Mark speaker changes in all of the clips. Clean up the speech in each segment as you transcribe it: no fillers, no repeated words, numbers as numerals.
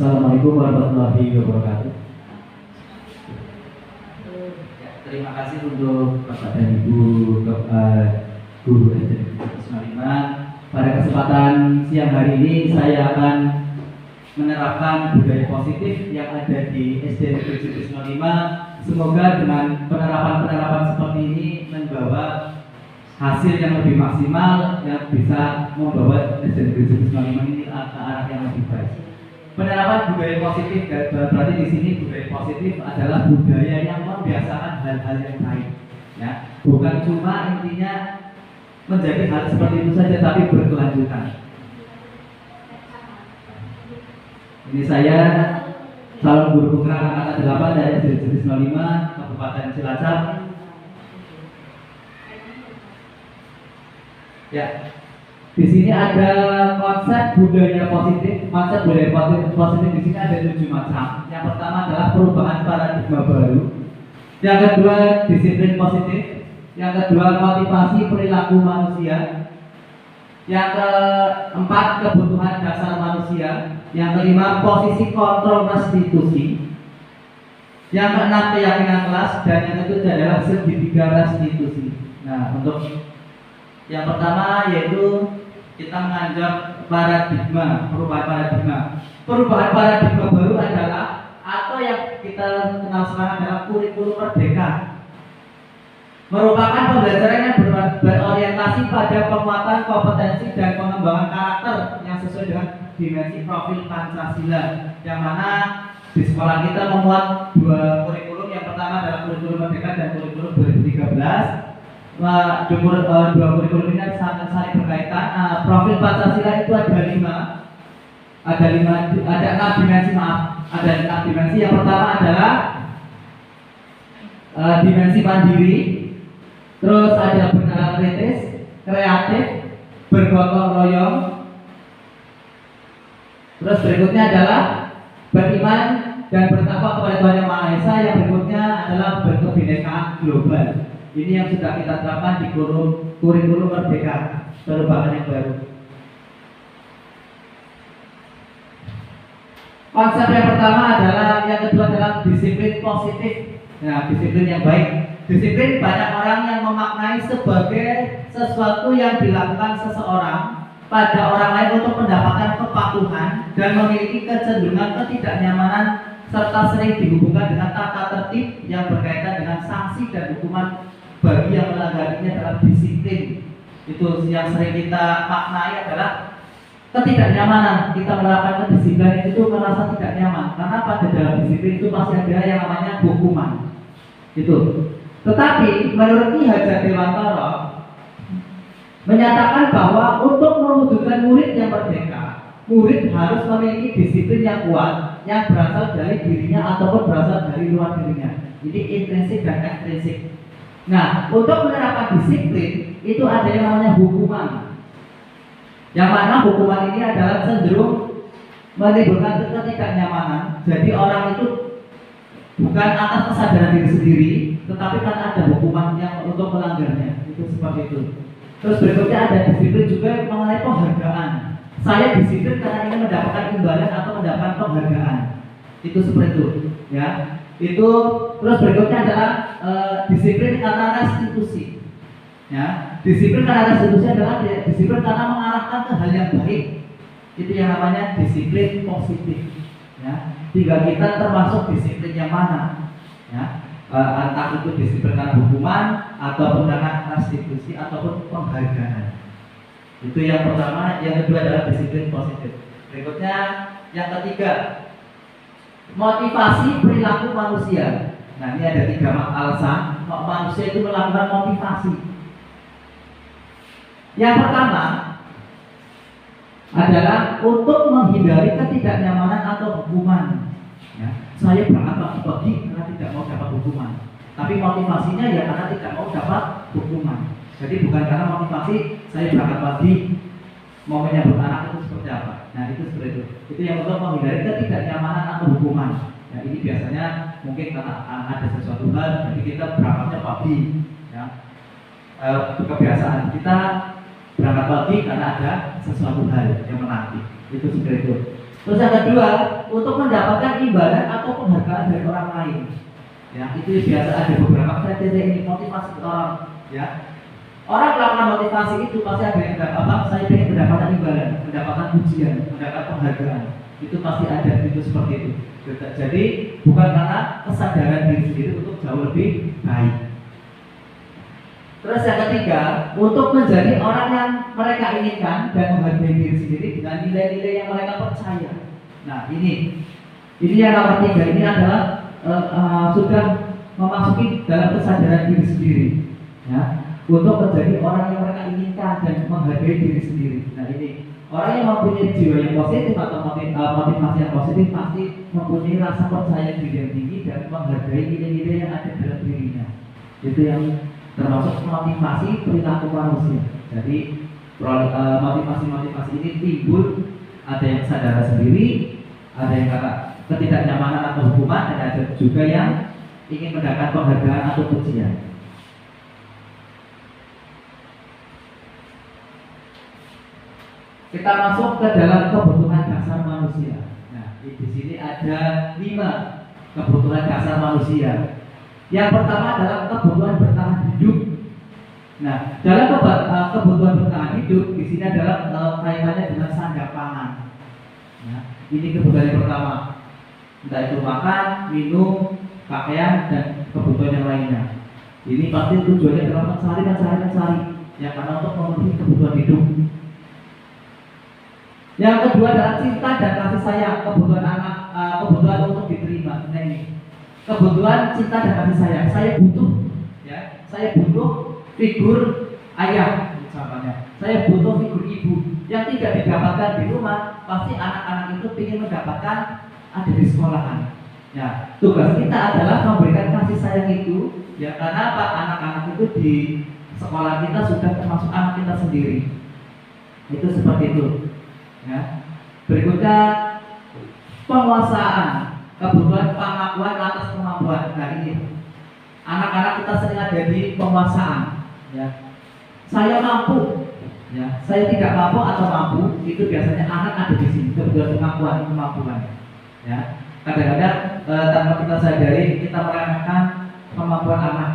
Speaker 1: Assalamualaikum warahmatullahi wabarakatuh. Ya, terima kasih untuk Bapak dan Ibu Guru SD 55. Pada kesempatan siang hari ini saya akan menerapkan budaya positif yang ada di SD 55. Semoga dengan penerapan seperti ini membawa hasil yang lebih maksimal yang bisa membawa SD 55 ini ke arah yang lebih baik. Penerapan budaya positif berarti di sini budaya positif adalah budaya yang membiasakan hal-hal yang baik, ya. Bukan cuma intinya menjadi hal seperti itu saja, tapi berkelanjutan. Ini saya calon guru penggerak angkatan 8 dari SD 55 Kabupaten Cilacap. Ya, di sini ada konsep budaya positif. Konsep budaya positif di sini ada 7 macam. Yang pertama adalah perubahan paradigma baru. Yang kedua disiplin positif. Yang kedua motivasi perilaku manusia. Yang keempat kebutuhan dasar manusia. Yang kelima posisi kontrol restitusi. Yang keenam keyakinan kelas. Dan yang ketujuh adalah segitiga restitusi. Nah, untuk yang pertama yaitu kita menganjak paradigma, perubahan paradigma. Perubahan paradigma baru adalah atau yang kita kenal sekarang adalah kurikulum merdeka. Merupakan pembelajaran yang berorientasi pada penguatan kompetensi dan pengembangan karakter yang sesuai dengan dimensi profil Pancasila. Yang mana di sekolah kita memuat 2 kurikulum. Yang pertama adalah kurikulum merdeka dan kurikulum 2013. Dua kurikulum ini sangat saling berkaitan. Profil Pancasila itu ada 6 dimensi, ada 6 dimensi. Yang pertama adalah dimensi mandiri, terus ada benaran kritis, kreatif, bergotong royong, terus berikutnya adalah beriman dan bertakwa kepada Tuhan Yang Maha Esa. Yang berikutnya adalah berkebinekaan global. Ini yang sudah kita terapkan di kurikulum merdeka, perubahan yang baru. Konsep yang pertama adalah, yang kedua adalah disiplin positif. Nah, disiplin yang baik. Disiplin banyak orang yang memaknai sebagai sesuatu yang dilakukan seseorang pada orang lain untuk mendapatkan kepatuhan dan memiliki kecenderungan ketidaknyamanan serta sering dihubungkan dengan tata tertib yang berkaitan dengan sanksi dan hukuman bagi yang melanggarnya dalam disiplin. Itu yang sering kita maknai adalah ketidaknyamanan. Kita menerapkan kedisiplinan itu merasa tidak nyaman karena pada dalam disiplin itu pasti ada yang namanya hukuman. Itu. Tetapi menurut Ki Hajar Dewantara menyatakan bahwa untuk mewujudkan murid yang merdeka, murid harus memiliki disiplin yang kuat yang berasal dari dirinya ataupun berasal dari luar dirinya. Ini intrinsik dan ekstrinsik. Nah, untuk menerapkan disiplin itu ada yang namanya hukuman. Yang mana hukuman ini adalah cenderung menimbulkan ketidaknyamanan. Jadi orang itu bukan atas kesadaran diri sendiri, tetapi kan ada hukuman yang untuk melanggarnya. Itu seperti itu. Terus berikutnya ada disiplin juga mengenai penghargaan. Saya disiplin karena ingin mendapatkan imbalan atau mendapatkan penghargaan. Itu seperti itu, ya. Itu terus berikutnya adalah disiplin karena restitusi. Ya, disiplin karena restitusi adalah disiplin karena mengarahkan ke hal yang baik. Itu yang namanya disiplin positif. Ya, tinggal kita termasuk disiplin yang mana. Ya, entah itu disiplin karena hukuman ataupun karena restitusi ataupun penghargaan. Itu yang pertama. Yang kedua adalah disiplin positif. Berikutnya yang ketiga, motivasi perilaku manusia. Nah, ini ada 3 alasan manusia itu melakukan motivasi. Yang pertama adalah untuk menghindari ketidaknyamanan atau hukuman. Ya, saya berangkat pagi karena tidak mau dapat hukuman. Tapi motivasinya ya karena tidak mau dapat hukuman. Jadi bukan karena motivasi saya berangkat pagi mau menyambut anak itu seperti apa. Nah, itu seperti itu. Itu yang untuk menghindari ketidaknyamanan atau hukuman. Nah, ini biasanya mungkin karena ada sesuatu hal, jadi kita berangkatnya pagi. Ya. Kebiasaan kita berangkat pagi karena ada sesuatu hal yang menanti. Itu seperti itu. Terus yang kedua, untuk mendapatkan imbalan atau penghargaan dari orang lain. Ya, itu biasa ada beberapa kriteria ini motivasi orang. Ya, orang melakukan motivasi itu pasti ada yang saya ingin mendapatkan imbalan, mendapatkan pujian, mendapatkan penghargaan. Itu pasti ada itu seperti itu. Jadi bukan karena kesadaran diri sendiri untuk jauh lebih baik. Terus yang ketiga, untuk menjadi orang yang mereka inginkan dan menghargai diri sendiri dengan nilai-nilai yang mereka percaya. Nah ini yang nomor tiga, ini adalah sudah memasuki dalam kesadaran diri sendiri, ya, untuk menjadi orang yang mereka inginkan dan menghargai diri sendiri. Nah ini orang yang mempunyai jiwa yang positif atau motivasi yang positif pasti mempunyai rasa percaya diri yang tinggi dan menghargai nilai-nilai yang ada dalam dirinya. Itu yang termasuk motivasi perilaku manusia. Jadi motivasi ini timbul, ada yang sadar sendiri, ada yang kata ketidaknyamanan atau hukuman, dan ada juga yang ingin mendapat penghargaan atau pujian. Kita masuk ke dalam kebutuhan dasar manusia. Nah, di sini ada 5 kebutuhan dasar manusia. Yang pertama adalah kebutuhan bertahan hidup. Nah, dalam kebutuhan bertahan hidup di sini adalah kaitannya dengan sandang pangan. Nah, ini kebutuhan yang pertama. Entah itu makan, minum, pakaian, dan kebutuhan yang lainnya. Ini pasti tujuannya adalah mencari, ya, karena untuk memenuhi kebutuhan hidup. Yang kedua adalah cinta dan kasih sayang, kebutuhan anak, kebutuhan untuk diterima. Nah ini kebutuhan cinta dan kasih sayang. Saya butuh figur ayah misalnya. Saya butuh figur ibu yang tidak didapatkan di rumah. Pasti anak-anak itu ingin mendapatkan ada di sekolahan. Ya, tugas kita adalah memberikan kasih sayang itu. Ya, karena apa? Anak-anak itu di sekolah kita sudah termasuk anak kita sendiri. Itu seperti itu. Ya. Berikutnya penguasaan, kebutuhan pengakuan atas kemampuan. Nah ini anak-anak kita sering ada di penguasaan. Ya. Saya mampu, ya. Saya tidak mampu atau mampu, itu biasanya anak ada di sini. Kebutuhan kemampuan. Ya. Kadang-kadang tanpa kita sadari kita meremehkan kemampuan anak.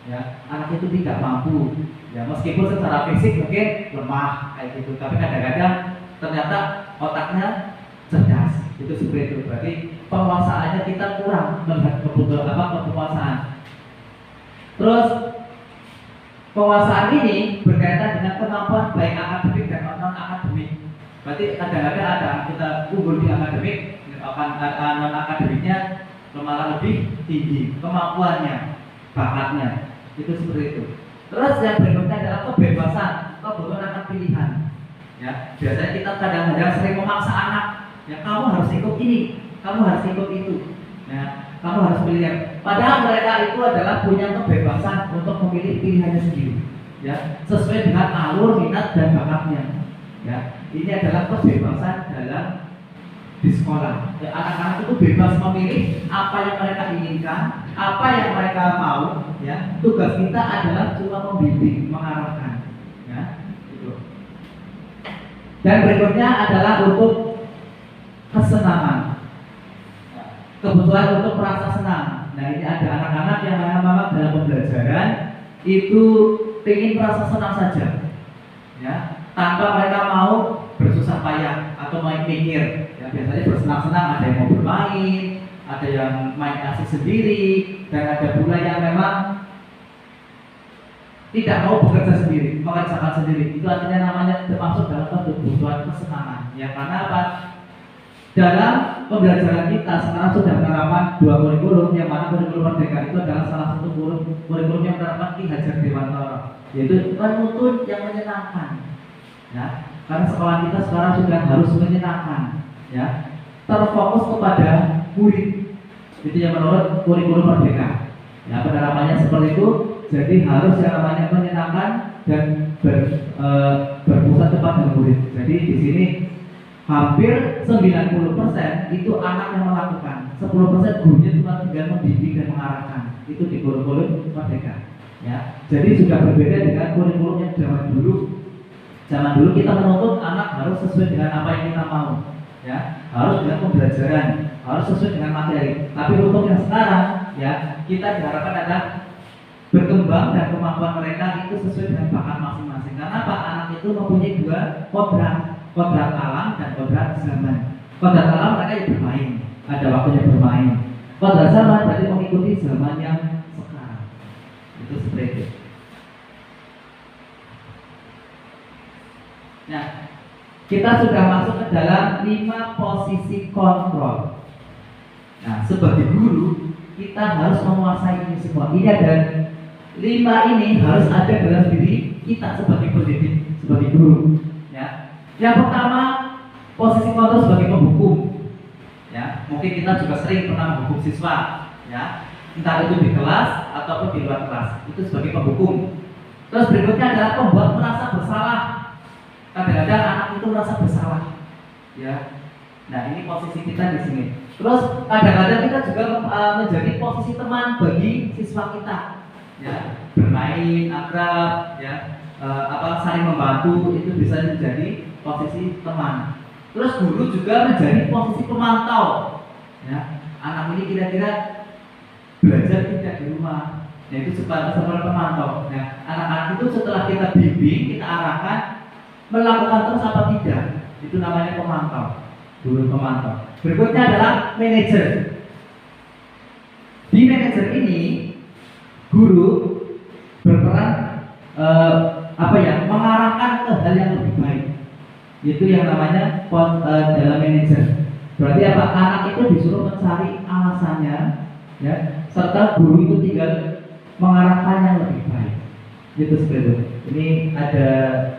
Speaker 1: Ya. Anak itu tidak mampu. Ya, meskipun secara fisik mungkin lemah kayak gitu, tapi kadang-kadang ternyata otaknya cerdas. Itu seperti itu. Berarti penguasaannya kita kurang melihat kebutuhan penguasaan. Terus penguasaan ini berkaitan dengan kemampuan baik akademik dan non akademik. Berarti kadang-kadang ada kita unggul di akademik, non akademiknya malah lebih tinggi kemampuannya, bakatnya. Itu seperti itu. Terus yang berikutnya adalah kebebasan, kebutuhan akan pilihan. Ya, biasanya kita kadang-kadang sering memaksa anak, ya kamu harus ikut ini, kamu harus ikut itu, ya kamu harus pilih. Padahal mereka itu adalah punya kebebasan untuk memilih pilihannya sendiri, ya sesuai dengan alur minat dan bakatnya. Ya, ini adalah kebebasan dalam di sekolah. Ya, anak-anak itu bebas memilih apa yang mereka inginkan, apa yang mereka mau. Ya, tugas kita adalah cuma membimbing, mengarahkan. Ya. Dan berikutnya adalah untuk kesenangan, kebutuhan untuk merasa senang. Nah ini ada anak-anak yang memang dalam pembelajaran itu ingin merasa senang saja, ya, tanpa mereka mau bersusah payah atau main mikir. Ya, biasanya bersenang-senang, ada yang mau bermain, ada yang main asik sendiri, dan ada pula yang memang tidak mau bekerja sendiri, mengerjakan sendiri. Itu artinya namanya termasuk dalam kebutuhan kesenangan. Ya karena apa? Dalam pembelajaran kita sekarang sudah menerapkan 2 kurikulum, yang mana kurikulum Merdeka itu adalah salah satu kurikulum yang menerapkan Ki Hajar Dewantara, yaitu menuntut yang menyenangkan. Ya, karena sekolah kita sekarang sudah harus menyenangkan. Ya, terfokus kepada murid. Itu yang menurut kurikulum Merdeka. Ya, penerapannya seperti itu. Jadi harus yang namanya menyenangkan dan berpusat kepada murid. Jadi di sini hampir 90% itu anak yang melakukan, 10% gurunya cuma tinggal membimbing dan mengarahkan. Itu di kurikulum Merdeka. Ya, jadi sudah berbeda dengan kurikulum yang zaman dulu. Zaman dulu kita menuntut anak harus sesuai dengan apa yang kita mau. ya, harus dengan pembelajaran, harus sesuai dengan materi. Tapi untuk yang sekarang, ya, kita diharapkan adalah berkembang dan kemampuan mereka itu sesuai dengan bakat masing-masing. Karena Pak, anak itu mempunyai dua kodrat alam dan kodrat zaman. Kodrat alam mereka yang bermain, ada waktunya bermain. Kodrat zaman berarti mengikuti zaman yang sekarang. Itu seperti itu. Nah, kita sudah masuk ke dalam 5 posisi kontrol. Nah, sebagai guru kita harus menguasai ini semua. Ini ada 5 ini harus ada dalam diri kita sebagai pendidik, sebagai guru. Ya, yang pertama posisi kontrol sebagai penghukum. Ya, mungkin kita juga sering pernah menghukum siswa. Ya, entah itu di kelas ataupun di luar kelas. Itu sebagai penghukum. Terus berikutnya adalah pembuat merasa bersalah. Kadang-kadang anak itu merasa bersalah, ya. Nah, ini posisi kita di sini. Terus kadang-kadang kita juga menjadi posisi teman bagi siswa kita, ya. Bermain akrab, ya. Saling membantu itu bisa menjadi posisi teman. Terus guru juga menjadi posisi pemantau, ya. Anak ini kira-kira belajar tidak di rumah, yaitu sebagai pemantau. Nah, anak-anak itu setelah kita bimbing, kita arahkan melakukan terus apa tidak, itu namanya pemantau, guru pemantau. Berikutnya adalah manajer. Di manajer ini guru berperan mengarahkan ke hal yang lebih baik. Itu yang namanya dalam manajer. Berarti apa? Anak itu disuruh mencari alasannya, ya, serta guru itu tinggal mengarahkan yang lebih baik. Itu seperti itu. Ini ada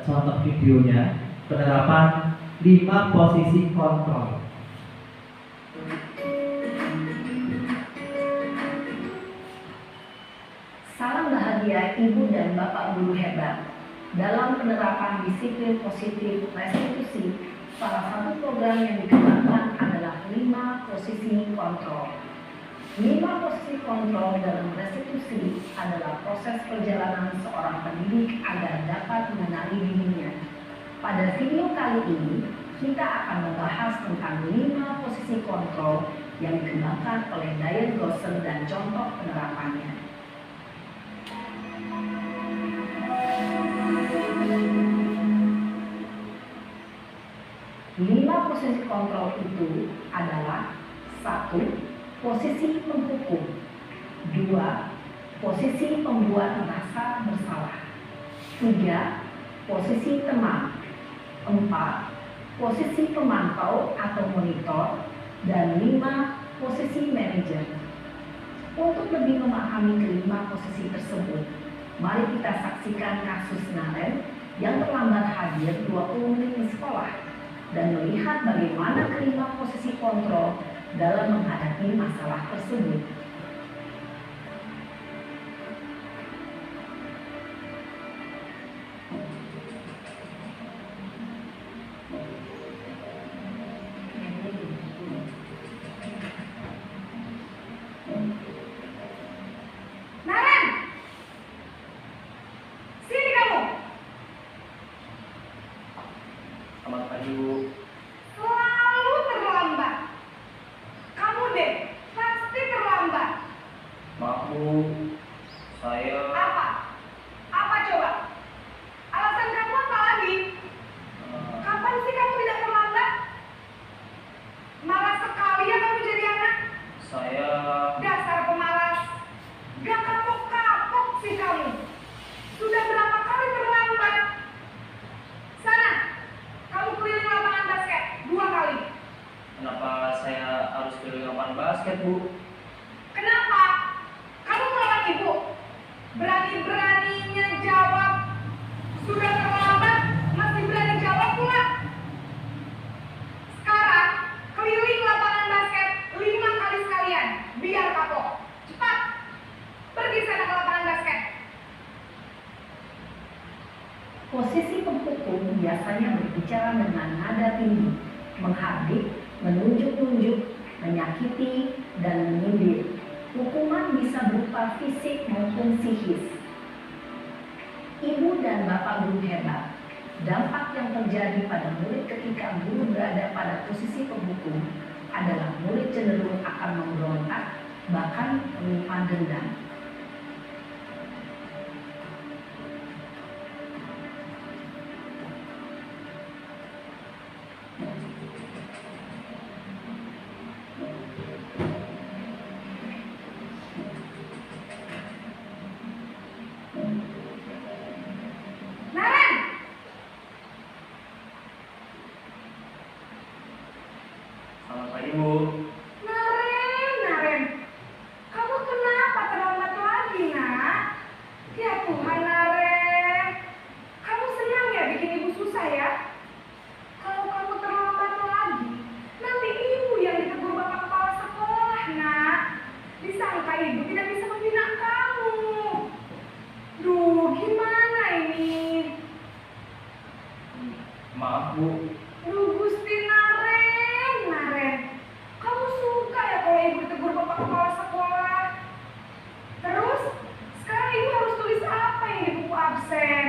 Speaker 1: contoh videonya penerapan 5 posisi kontrol.
Speaker 2: Salam bahagia Ibu dan Bapak guru hebat. Dalam penerapan disiplin positif restitusi, salah satu program yang dikembangkan adalah 5 posisi kontrol. 5 posisi kontrol dalam restitusi adalah proses perjalanan seorang pendidik agar dapat mengenali dirinya. Pada video kali ini, kita akan membahas tentang 5 posisi kontrol yang dikembangkan oleh Diane Gosser dan contoh penerapannya. Lima posisi kontrol itu adalah: 1. Posisi penghukum. 2. Posisi pembuat merasa bersalah. 3. Posisi teman. 4. Posisi pemantau atau monitor. Dan 5. Posisi manajer. Untuk lebih memahami kelima posisi tersebut, mari kita saksikan kasus Naren yang terlambat hadir 20 menit di sekolah dan melihat bagaimana kelima posisi kontrol dalam menghadapi masalah tersebut.
Speaker 3: Naren, sini kamu.
Speaker 1: Selamat pagi, Bu.
Speaker 3: Selalu terlambat. Kamu deh, pasti terlambat.
Speaker 1: Maaf, Bu. Saya
Speaker 3: Apa? Apa coba? Alasan kamu apa lagi? Kapan sih kamu tidak terlambat? Malas sekali ya kamu jadi anak.
Speaker 1: saya
Speaker 3: Dasar pemalas. Gak kapok-kapok sih kamu. Sudah berapa kali terlambat? Sana, kamu keliling lapangan basket 2 kali.
Speaker 1: Kenapa saya harus keliling lapangan basket, Bu?
Speaker 3: Kenapa? Kamu melawan ibu. Berani-beraninya jawab. Sudah terlambat, masih berani jawab pula. Sekarang, keliling lapangan basket 5 kali sekalian. Biar kapok. Cepat. Pergi sana ke lapangan basket.
Speaker 2: Posisi penghukum biasanya berbicara dengan nada tinggi, menghardik, menunjuk-nunjuk, menyakiti, dan menyindir. Hukuman bisa berupa fisik maupun psikis. Ibu dan Bapak guru hebat, Dampak yang terjadi pada murid ketika guru berada pada posisi penghukum adalah murid cenderung akan memberontak, bahkan menyimpan dendam.
Speaker 3: Naren,
Speaker 4: Selamat pagi, Bu.
Speaker 3: Naren, kamu kenapa terlambat lagi, nak? Ya Tuhan, Naren, kamu senang ya bikin ibu susah ya? Kalau kamu terlambat lagi, nanti ibu yang ditegur bapak kepala sekolah, nak. Disangka ibu tidak bisa membina kamu. Duh, gimana ini?
Speaker 4: Maaf, Bu.
Speaker 3: Duh, Gusti Naren, kamu suka ya kalau ibu ditegur bapak kepala sekolah? Terus, sekarang ibu harus tulis apa yang di buku absen?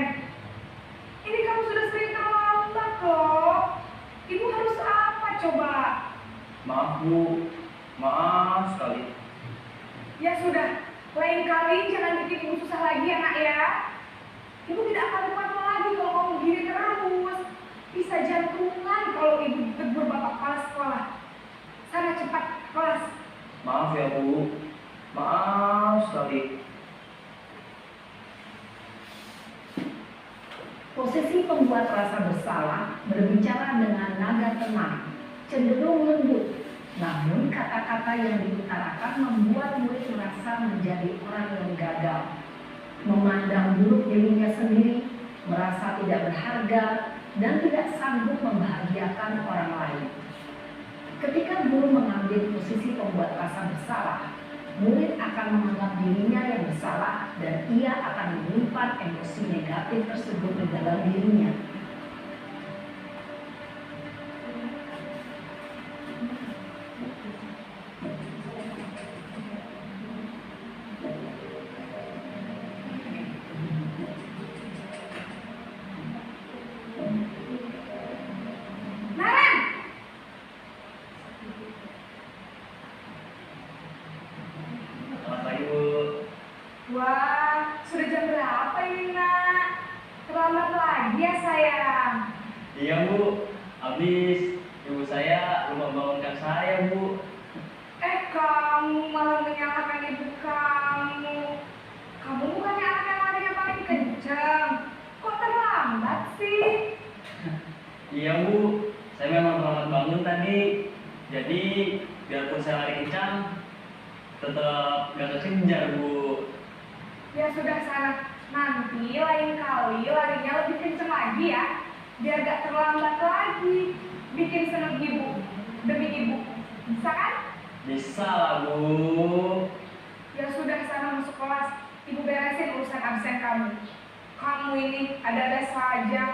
Speaker 3: Ini kamu sudah sering terlambat loh. Ibu harus apa coba?
Speaker 4: Maaf, Bu. Maaf sekali.
Speaker 3: Ya sudah, lain kali jangan bikin ibu susah lagi ya nak ya. Ibu tidak akan kuat lagi kalau kamu gini terus. Bisa jantungan kalau ibu ditegur bapak kepala sekolah. Sana cepat ke kelas.
Speaker 4: Maaf ya, Bu. Maaf sekali.
Speaker 2: Posisi pembuat rasa bersalah berbicara dengan nada tenang, cenderung lembut. Namun kata-kata yang diutarakan membuat murid merasa menjadi orang yang gagal, memandang buruk dirinya sendiri, merasa tidak berharga, dan tidak sanggup membahagiakan orang lain. Ketika guru mengambil posisi pembuat rasa bersalah, murid akan menganggap dirinya yang bersalah dan ia akan menyimpan emosi negatif tersebut di dalam dirinya.
Speaker 3: Naren,
Speaker 4: Selamat pagi, Bu.
Speaker 3: wah, sudah jam berapa ini nak? Terlambat lagi ya sayang.
Speaker 4: Iya, Bu. Habis ibu saya lupa bangunkan saya, Bu.
Speaker 3: Kamu malah menyalahkan ibu kamu. Kamu bukannya anak yang larinya paling kencang. Kok terlambat sih?
Speaker 4: Iya, Bu. Saya memang terlambat bangun tadi. Jadi, biarpun saya lari kencang, tetap gak kekejar, Bu.
Speaker 3: Ya sudah sana. Nanti lain kali larinya lebih kencang lagi ya. Biar gak terlambat lagi. Bikin seneng ibu. Demi ibu. Bisa kan?
Speaker 4: Bisa lah, Bu.
Speaker 3: Ya sudah sana masuk kelas. Ibu beresin urusan absen kamu. Kamu ini ada-ada saja.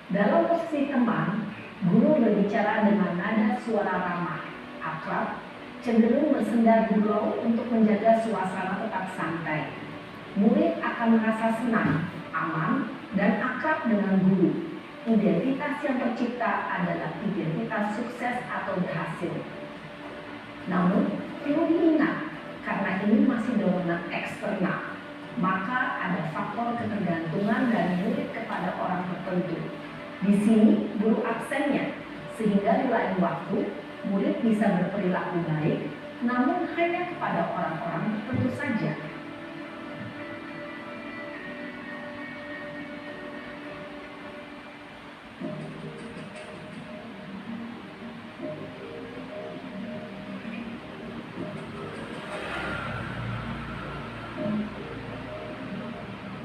Speaker 2: Dalam posisi teman, guru berbicara dengan nada suara ramah, akrab, cenderung bersenda gurau untuk menjaga suasana tetap santai. Murid akan merasa senang, aman, dan akrab dengan guru. Identitas yang tercipta adalah identitas sukses atau berhasil. Namun, perlu diingat, karena ini masih dorongan eksternal, maka ada faktor ketergantungan dari murid kepada orang tertentu. Di sini, guru absennya, sehingga di lain waktu, murid bisa berperilaku baik, namun hanya kepada orang-orang tertentu saja.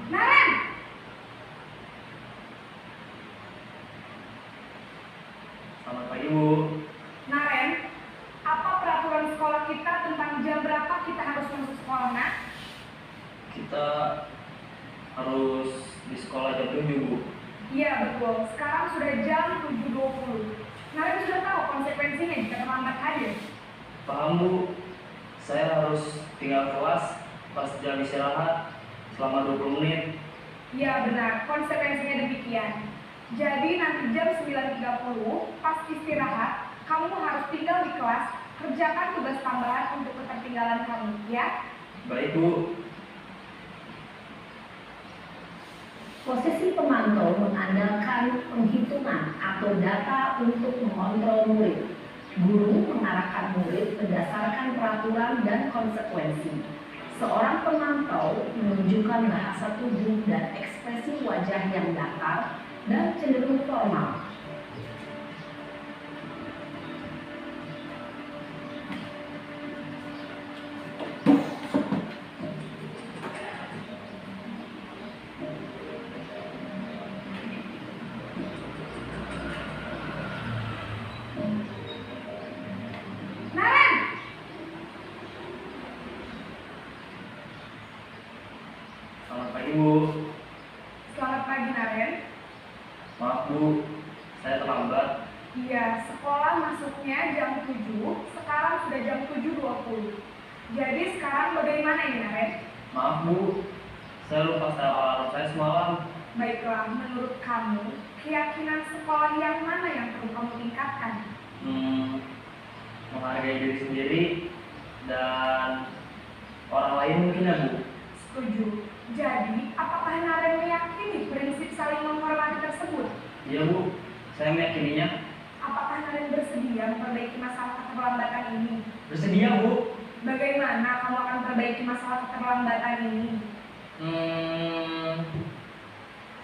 Speaker 3: Naren!
Speaker 4: Selamat pagi, Bu.
Speaker 3: Naren, apa peraturan sekolah kita tentang jam berapa kita harus masuk sekolah, nak?
Speaker 4: Kita harus di sekolah jam 7, Bu.
Speaker 3: Iya betul, sekarang sudah jam 7.20. Naren sudah tahu konsekuensinya jika terlambat hadir.
Speaker 4: Paham, Bu. Saya harus tinggal kelas pas jam istirahat selama 20 menit.
Speaker 3: Iya benar, konsekuensinya demikian. Jadi nanti jam 9.30 pas istirahat, kamu harus tinggal di kelas, kerjakan tugas tambahan untuk ketertinggalan kamu, ya?
Speaker 4: Baik Bu.
Speaker 2: Posisi pemantau mengandalkan penghitungan atau data untuk mengontrol murid. Guru mengarahkan murid berdasarkan peraturan dan konsekuensi. Seorang pemantau menunjukkan bahasa tubuh dan ekspresi wajah yang datar dan cenderung formal.
Speaker 3: Naren!
Speaker 4: Selamat pagi Bu.
Speaker 3: Selamat pagi Naren.
Speaker 4: Maaf Bu, saya terlambat.
Speaker 3: Iya, sekolah masuknya jam 7, sekarang sudah jam 7.20. Jadi sekarang bagaimana ini Naren?
Speaker 4: Maaf Bu, saya lupa setel alarm saya semalam.
Speaker 3: Baiklah, menurut kamu, keyakinan sekolah yang mana yang perlu kamu tingkatkan?
Speaker 4: Menghargai diri sendiri dan orang lain mungkin ya Bu.
Speaker 3: Setuju. Jadi, apakah Naren meyakini prinsip saling menghormati tersebut?
Speaker 4: Iya Bu, saya meyakininya.
Speaker 3: Apakah Naren bersedia memperbaiki masalah keterlambatan ini?
Speaker 4: Bersedia Bu.
Speaker 3: Bagaimana kamu akan perbaiki masalah keterlambatan ini?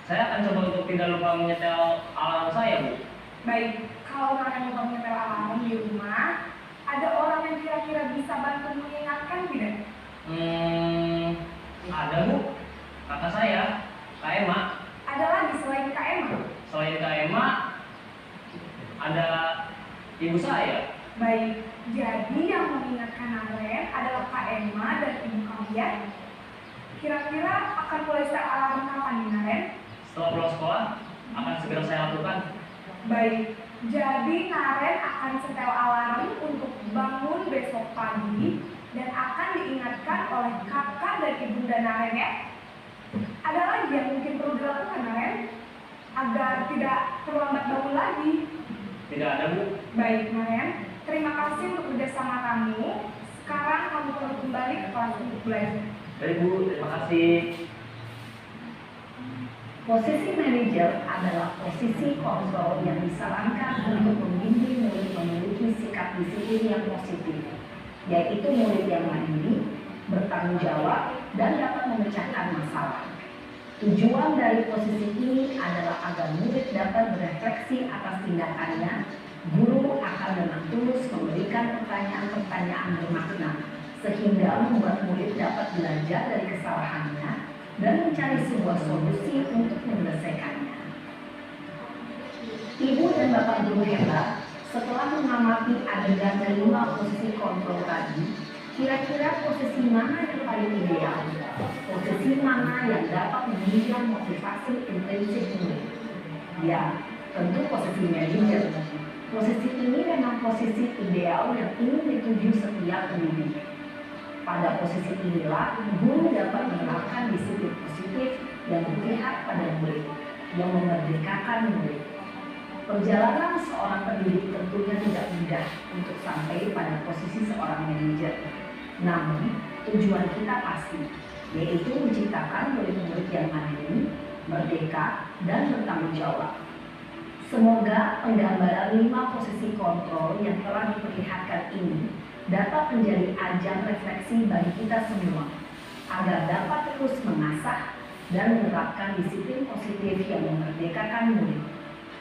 Speaker 4: Saya akan coba untuk tidak lupa menyetel alarm saya Bu.
Speaker 3: Baik, kalau Naren lupa menyetel alarm di rumah, ada orang yang kira-kira bisa bantu mengingatkan tidak?
Speaker 4: Ada Bu, kakak saya, Kak Emma.
Speaker 3: Ada lagi selain Kak Emma?
Speaker 4: Selain Kak Emma, ada ibu saya.
Speaker 3: Baik, jadi yang mengingatkan Naren adalah Kak Emma dan ibu kalian. Kira-kira akan mulai setel alarm kapan nih Naren?
Speaker 4: Setelah pulang sekolah, akan segera saya lakukan.
Speaker 3: Baik, jadi Naren akan setel alarm untuk bangun besok pagi dan akan diingatkan oleh kakak dan ibunda Naren ya. Ada lagi yang mungkin perlu dilakukan Naren agar tidak terlambat bangun lagi.
Speaker 4: Tidak ada Bu.
Speaker 3: Baik Naren, terima kasih untuk kerjasama kamu. Sekarang kamu perlu kembali ke kelas untuk belajar.
Speaker 4: Baik Bu, terima kasih.
Speaker 2: Posisi manajer adalah posisi kontrol yang disarankan untuk membimbing murid memiliki sikap disiplin yang positif, yaitu murid yang mandiri, bertanggung jawab, dan dapat memecahkan masalah. Tujuan dari posisi ini adalah agar murid dapat berefleksi atas tindakannya. Guru akan dengan tulus memberikan pertanyaan-pertanyaan bermakna, sehingga membuat murid dapat belajar dari kesalahannya dan mencari sebuah solusi untuk menyelesaikannya. Ibu dan Bapak guru hebat, setelah mengamati adegan kelima posisi kontrol tadi, kira-kira posisi mana yang paling ideal? Posisi mana yang dapat menunjang motivasi intrinsik murid? Ya, tentu posisi manajer. Posisi ini memang posisi ideal yang ingin dituju setiap pendidik. Pada posisi inilah, guru dapat menerapkan disiplin positif yang berpihak pada murid, yang memerdekakan murid. Perjalanan seorang pendidik tentunya tidak mudah untuk sampai pada posisi seorang manajer. Namun, tujuan kita pasti, yaitu menciptakan murid-murid yang mandiri, merdeka, dan bertanggung jawab. Semoga penggambaran 5 posisi kontrol yang telah diperlihatkan ini dapat menjadi ajang refleksi bagi kita semua, agar dapat terus mengasah dan menerapkan disiplin positif yang memerdekakan murid.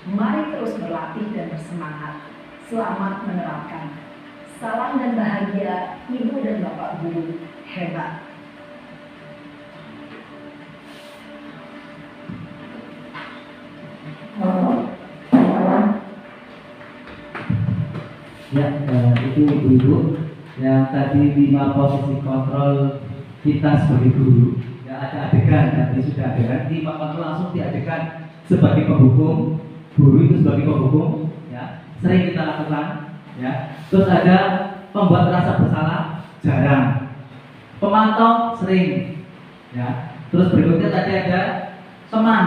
Speaker 2: Mari terus berlatih dan bersemangat. Selamat menerapkan. Salam dan bahagia Ibu dan Bapak Guru hebat.
Speaker 1: Ya, itu ibu-ibu yang tadi 5 posisi kontrol kita sebagai guru. Ya, ada adegan, tadi sudah adegan 5 kontrol langsung diadegan sebagai penghukum, guru itu sebagai penghukum, ya sering kita lakukan, ya. Terus ada pembuat rasa bersalah, jarang. Pemantau sering, ya. Terus berikutnya tadi ada teman,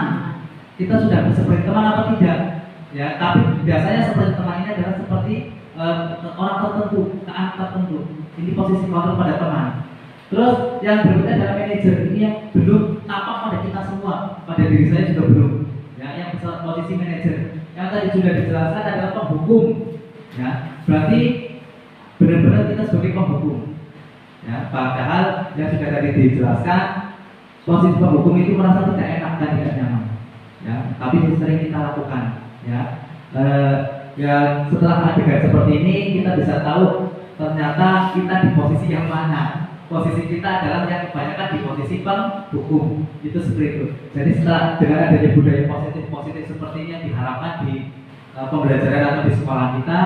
Speaker 1: kita sudah seperti teman apa tidak? Ya, tapi biasanya seperti teman ini adalah seperti orang tertentu, ke anak tertentu. Ini posisi kontrol pada teman. Terus yang berikutnya adalah manajer. Ini yang belum tampak pada kita semua, pada diri saya juga belum. Ya, yang posisi manajer. Yang tadi sudah dijelaskan adalah penghukum. Ya, berarti benar-benar kita sebagai penghukum. Ya, padahal yang sudah tadi dijelaskan, posisi penghukum itu merasa tidak enak dan tidak nyaman. Ya, tapi sering kita lakukan. Ya, ya setelah adegan seperti ini kita bisa tahu ternyata kita di posisi yang mana. Posisi kita adalah yang kebanyakan di posisi penghukum. Itu seperti itu. Jadi setelah dengan adanya budaya positif seperti ini yang diharapkan di pembelajaran atau di sekolah kita,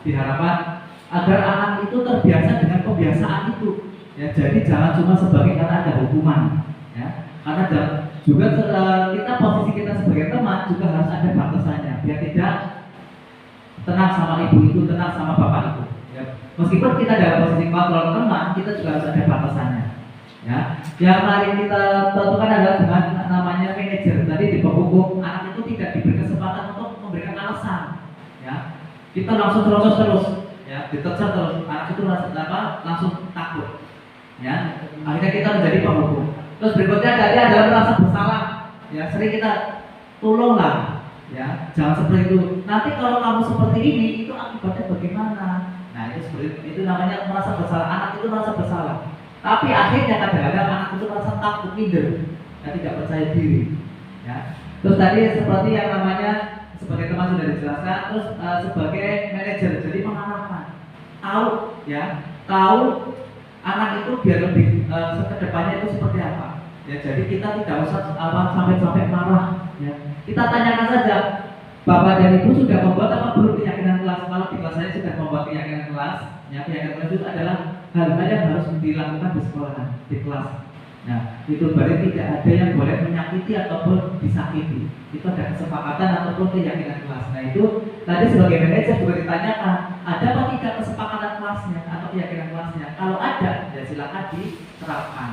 Speaker 1: diharapkan agar anak itu terbiasa dengan kebiasaan itu. Ya, jadi jangan cuma sebagai kata ada hukuman. Ya, karena juga kita posisi kita sebagai teman juga harus ada batasannya, biar tidak tenang sama ibu itu, tenang sama bapak itu. Ya, meskipun kita dalam posisi kontrol teman, kita juga harus ada batasannya. Ya, yang mari kita tentukan adalah dengan namanya manajer. Tadi di penghukum anak itu tidak diberi kesempatan untuk memberikan alasan. Ya, kita langsung terus, ya, ditecer terus. Anak itu langsung takut. Ya, akhirnya kita menjadi penghukum. Terus berikutnya tadi adalah merasa bersalah. Ya, sering kita tolonglah. Ya, jangan seperti itu. Nanti kalau kamu seperti ini, itu akibatnya bagaimana? Nah, itu namanya merasa bersalah. Anak itu merasa bersalah. Tapi akhirnya kadang-kadang anak itu merasa takut, minder, dan tidak percaya diri. Ya. Terus tadi seperti yang namanya sebagai teman sudah dijelaskan, terus sebagai manajer, jadi mengarahkan, tahu, ya, tahu anak itu biar lebih kedepannya itu seperti apa. Ya, jadi kita tidak usah sampai marah. Ya. Kita tanyakan saja, Bapak dan Ibu sudah membuat apa belum keyakinan kelas? Kalau di kelas saya sudah membuat keyakinan kelas. Ya, keyakinan kelas itu adalah hal-hal yang harus dilakukan di sekolah, di kelas. Nah, itu berarti tidak ada yang boleh menyakiti ataupun disakiti. Itu ada kesepakatan ataupun keyakinan kelas. Nah, itu tadi sebagai manajer juga ditanyakan, ada apa tidak kesepakatan kelasnya atau keyakinan kelasnya? Kalau ada, ya silakan diterapkan.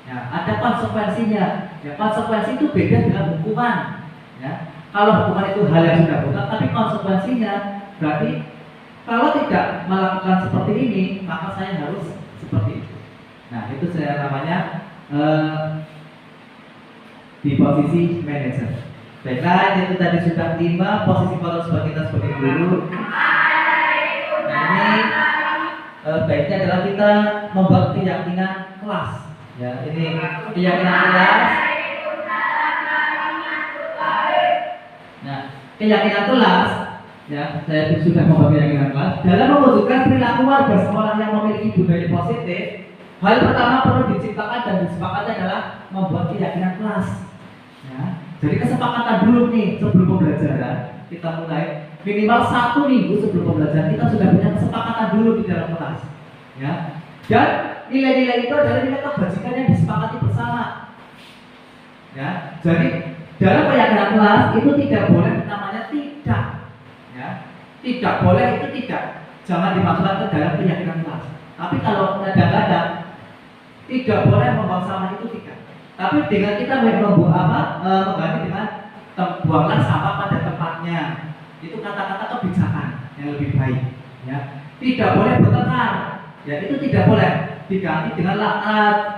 Speaker 1: Ya, ada konsekuensinya. Ya, konsekuensi itu beda dengan hukuman. Ya, kalau hukuman itu hal yang sudah bukan, tapi konsekuensinya berarti kalau tidak melakukan seperti ini, maka saya harus seperti itu. Nah, itu saya namanya di posisi manajer. Baiklah, itu tadi sudah 5 posisi kontrol kita sebagai guru. Nah, ini baiknya adalah kita membuat keyakinan kelas. Ya, ini keyakinan kelas. Nah, keyakinan kelas, ya, saya sudah membuat keyakinan kelas. Dalam mewujudkan perilaku warga sekolah yang memiliki budaya positif, hal pertama perlu diciptakan dan disepakati adalah membuat keyakinan kelas. Ya, jadi kesepakatan dulu nih sebelum pembelajaran kita mulai minimal 1 minggu sebelum pembelajaran kita sudah punya kesepakatan dulu di dalam kelas. Ya, dan nilai-nilai itu adalah nilai kebajikan yang disepakati bersama. Ya, jadi dalam keyakinan kelas itu tidak boleh namanya tidak. Ya, tidak boleh itu tidak. Jangan dimasukkan ke dalam keyakinan kelas. Tapi kalau kadang-kadang tidak boleh membuang sampah itu tidak. Tapi dengan kita mengganti dengan buanglah sampah pada tempatnya. Itu kata-kata kebijakan yang lebih baik. Ya, tidak boleh bertengkar. Ya, itu tidak boleh. Diganti dengan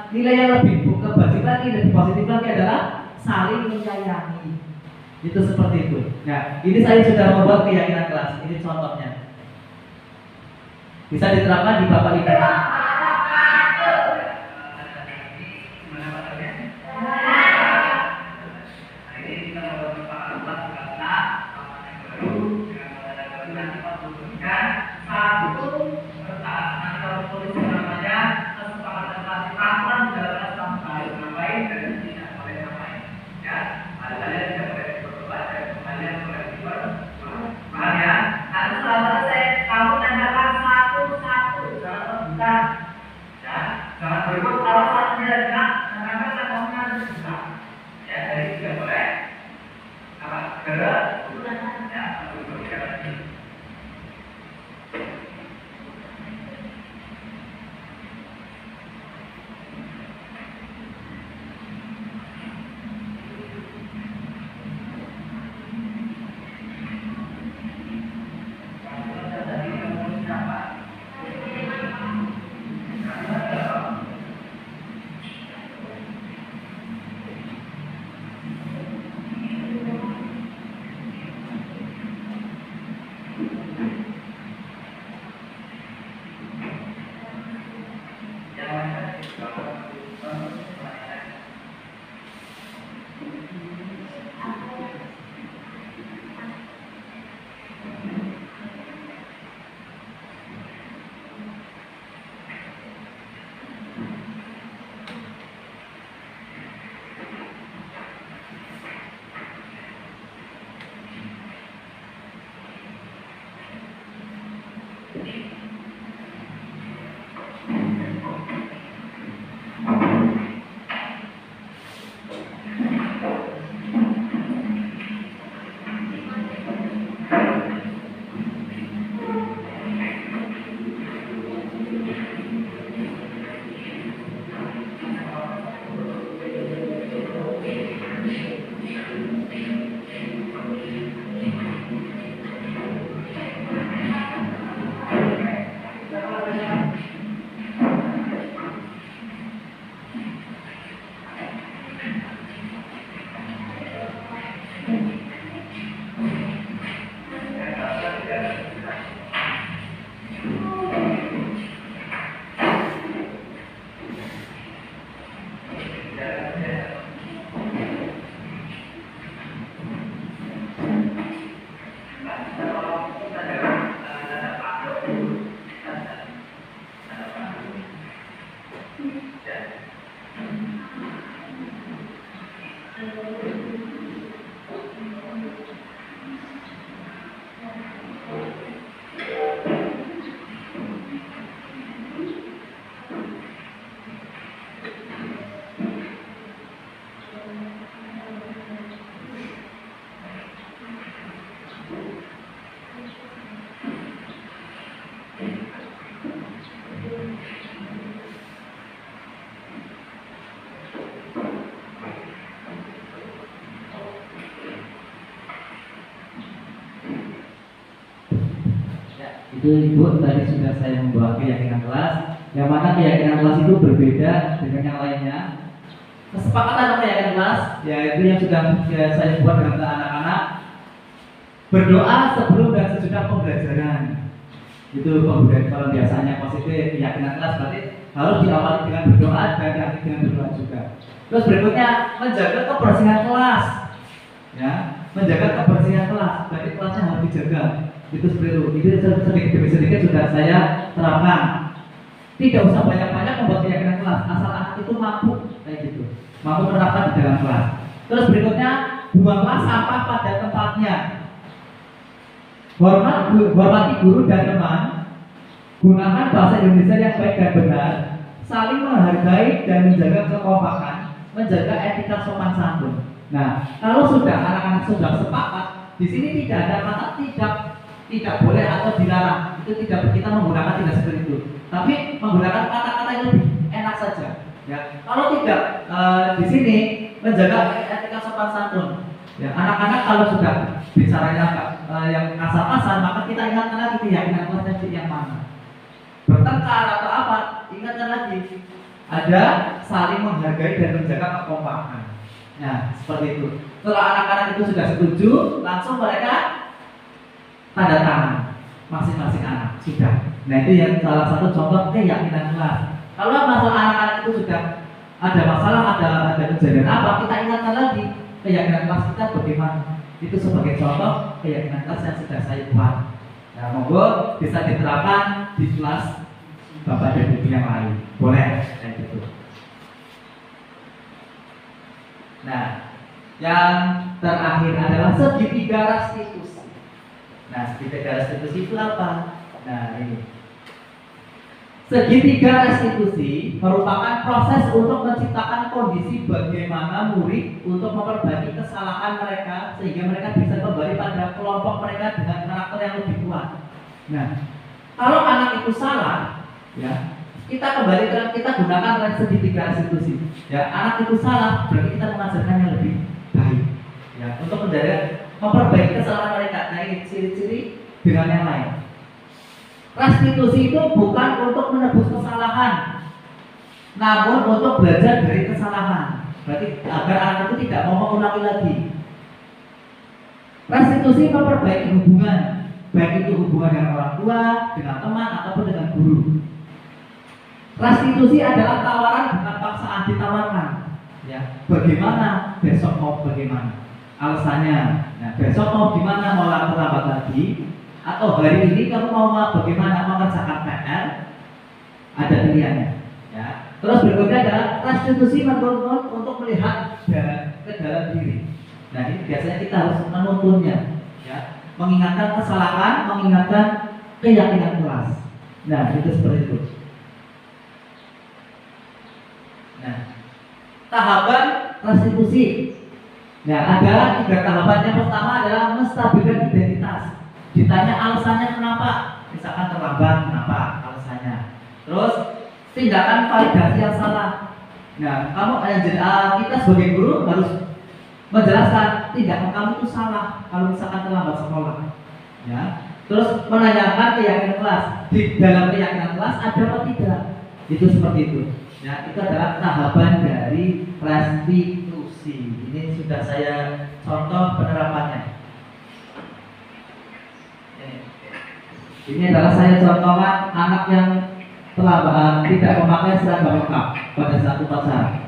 Speaker 1: nilai yang lebih kebajikan lagi, lebih positif lagi adalah saling menyayangi. Itu seperti itu. Nah, ini saya sudah membuat keyakinan kelas. Ini contohnya. Bisa diterapkan di Bapak Ibu. Itu Ibu tadi sudah saya membawa keyakinan kelas, yang mana keyakinan kelas itu berbeda dengan yang lainnya. Kesepakatan keyakinan kelas yaitu yang sudah saya buat dengan anak-anak, berdoa sebelum dan sesudah pembelajaran. Itu pembelajaran kalau biasanya positif keyakinan kelas berarti harus diawali dengan berdoa dan diakhiri dengan berdoa juga. Terus berikutnya menjaga kebersihan kelas, ya, menjaga kebersihan kelas. Berarti kelasnya harus dijaga. Itu seperti itu. Itu sedikit demi sedikit sudah saya terapkan. Tidak usah banyak-banyak membuat keyakinan kelas, asal anak itu mampu kayak gitu, mampu menerapkan di dalam kelas. Terus berikutnya buanglah sampah pada tempatnya. Hormati guru dan teman. Gunakan bahasa Indonesia yang baik dan benar. Saling menghargai dan menjaga kekompakan, menjaga etika sopan santun. Nah, kalau sudah anak-anak sudah sepakat, di sini tidak ada kata tidak boleh atau dilarang. Itu tidak, kita menggunakan tidak seperti itu. Tapi menggunakan kata-kata yang lebih enak saja. Ya, kalau tidak di sini menjaga etika sopan santun. Ya, anak-anak kalau sudah bicaranya yang kasar-kasar, maka kita ingatkan lagi keyakinan kelas yang mana. Bertengkar atau apa, ingatkan lagi ada saling menghargai dan menjaga kekompakan. Nah, seperti itu. Setelah anak-anak itu sudah setuju, langsung mereka tanda tangan masing-masing anak sudah. Nah, itu yang salah satu contoh keyakinan kelas. Kalau masalah anak-anak itu sudah ada masalah, ada kejadian apa, kita ingatkan lagi keyakinan kelas kita bagaimana. Itu sebagai contoh keyakinan kelas yang sudah saya buat. Nah, monggo bisa diterapkan di kelas Bapak dan Ibu yang lain. Boleh kayak gitu. Nah, yang terakhir adalah segitiga restitusi. Nah, segitiga restitusi itu apa? Nah, ini. Segitiga restitusi merupakan proses untuk menciptakan kondisi bagaimana murid untuk memperbaiki kesalahan mereka sehingga mereka bisa kembali pada kelompok mereka dengan karakter yang lebih kuat. Nah, kalau anak itu salah, ya, kita gunakan segitiga restitusi. Ya, anak itu salah, berarti kita mengajarkan yang lebih baik. Ya, untuk memperbaiki kesalahan mereka. Nah, ini ciri-ciri dengan yang lain. Restitusi itu bukan untuk menebus kesalahan, namun untuk belajar dari kesalahan. Berarti agar anak itu tidak mau mengulangi lagi. Restitusi memperbaiki hubungan, baik itu hubungan dengan orang tua, dengan teman, ataupun dengan guru. Restitusi adalah tawaran bukan paksaan, ditawarkan. Ya, bagaimana besok mau bagaimana? Alasannya. Nah, besok mau gimana? Mau lambat lagi? Atau hari ini kamu mau bagaimana mengerjakan PR? Ada pilihannya. Ya. Terus berikutnya adalah restitusi menuntun untuk melihat ke dalam diri. Nah, ini biasanya kita harus menuntunnya. Ya. Mengingatkan kesalahan, mengingatkan keyakinan kelas. Nah, itu seperti itu. Nah, tahapan restitusi. Nah, ada 3 tahapan. Yang pertama adalah menstabilkan identitas. Ditanya alasannya kenapa, misalkan terlambat, kenapa alasannya. Terus tindakan validasi yang salah. Nah, kita sebagai guru harus menjelaskan tindakan kamu itu salah kalau misalkan terlambat sekolah. Ya. Terus menanyakan keyakinan kelas. Di dalam keyakinan kelas ada apa tidak? Itu seperti itu. Ya, itu adalah tahapan dari restitusi. Ini sudah saya contoh penerapannya. Ini adalah saya contohkan anak yang telah tidak memakai seragam lengkap pada saat upacara.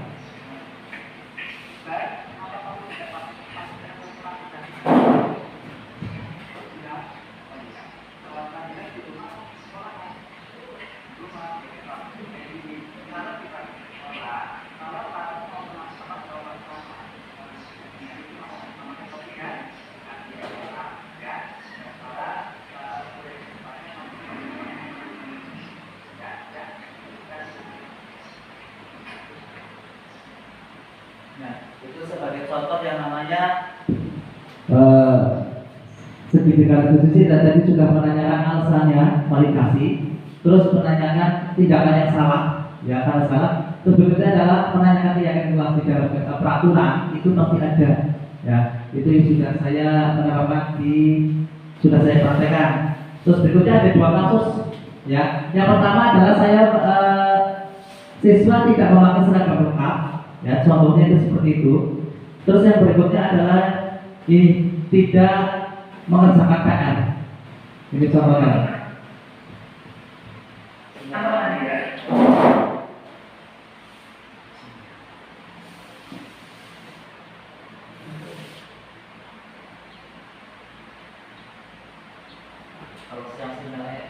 Speaker 1: Nah, itu sebagai contoh yang namanya segitiga restitusi. Dan tadi sudah menanyakan alasannya, validasi. Terus menanyakan tindakan yang salah, ya kalau salah. Terus berikutnya adalah menanyakan keyakinan kelas di dalam peraturan itu pasti ada. Ya, itu yang sudah saya menerapkan sudah saya praktekkan. Terus berikutnya ada dua kasus, ya. Yang pertama adalah saya siswa tidak memakai seragam lengkap, ya. Contohnya itu seperti itu. Terus yang berikutnya adalah ini tidak mengerjakan PR. Ini contohnya.
Speaker 4: Kalau siang sinyalnya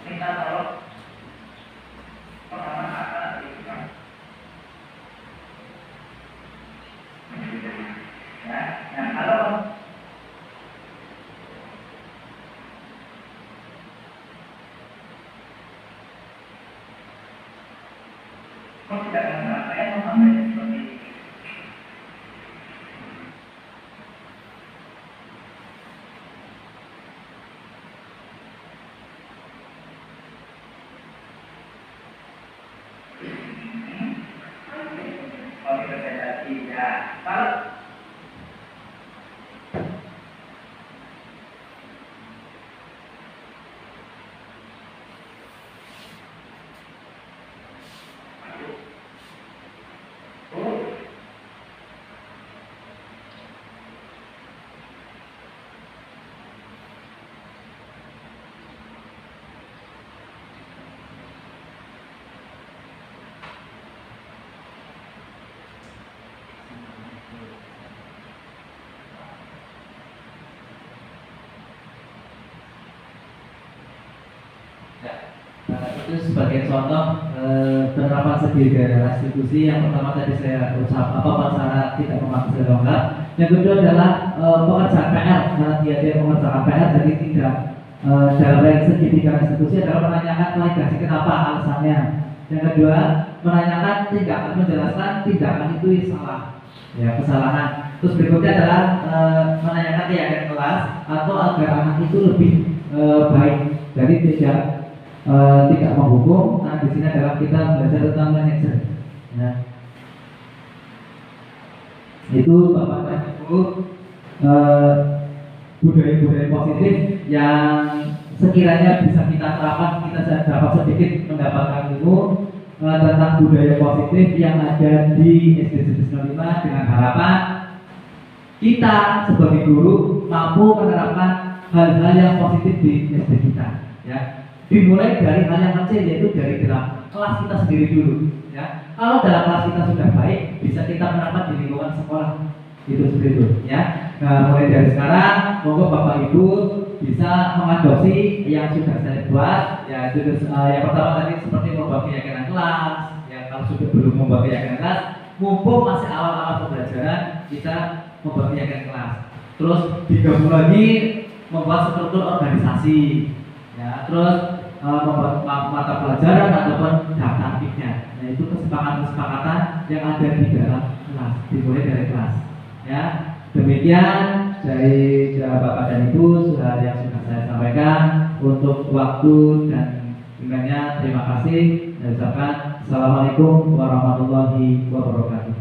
Speaker 4: minta tolong pertama kata ya, nah kalau kok tidak mengenal saya mau sampai seperti ini.
Speaker 1: Itu sebagai contoh penerapan segitiga restitusi. Yang pertama tadi saya ucap wawancara tidak memakai seragam lengkap. Yang kedua adalah pengerjaan PR, karena dia mengerjakan PR jadi tidak dalam segitiga restitusi adalah menanyakan validasi kenapa alasannya. Yang kedua menanyakan tindakan, menjelaskan tindakan itu salah, ya kesalahan. Terus berikutnya adalah menanyakan keyakinan kelas atau agar anak itu lebih baik, jadi tidak menghukum. Nah di sini adalah kita belajar tentang manajer. Ya. Itu Bapak dan Ibu budaya-budaya positif yang sekiranya bisa kita terapkan, kita dapat sedikit mendapatkan ilmu tentang budaya positif yang ada di SD 95 dengan harapan kita sebagai guru mampu menerapkan hal-hal yang positif di SD kita. Ya. Dimulai dari hal yang kecil, yaitu dari dalam kelas kita sendiri dulu, ya. Kalau dalam kelas kita sudah baik, bisa kita menerapkan di lingkungan sekolah, itu seperti itu, ya. Nah, mulai dari sekarang, monggo Bapak Ibu bisa mengadopsi yang sudah saya buat, ya. Itu yang pertama tadi seperti membuat keyakinan kelas, yang kalau sudah belum membuat keyakinan kelas, mumpung masih awal-awal pembelajaran, kita membuat keyakinan kelas. Terus digabung lagi membuat struktur organisasi. Ya, terus membuat mata pelajaran ataupun daftar piknya. Nah, itu kesepakatan-kesepakatan yang ada di dalam kelas, dimulai dari kelas. Ya, demikian dari Bapak dan Ibu sudah yang sudah saya sampaikan. Untuk waktu dan Ingatnya terima kasih dan ucapkan Assalamualaikum warahmatullahi wabarakatuh.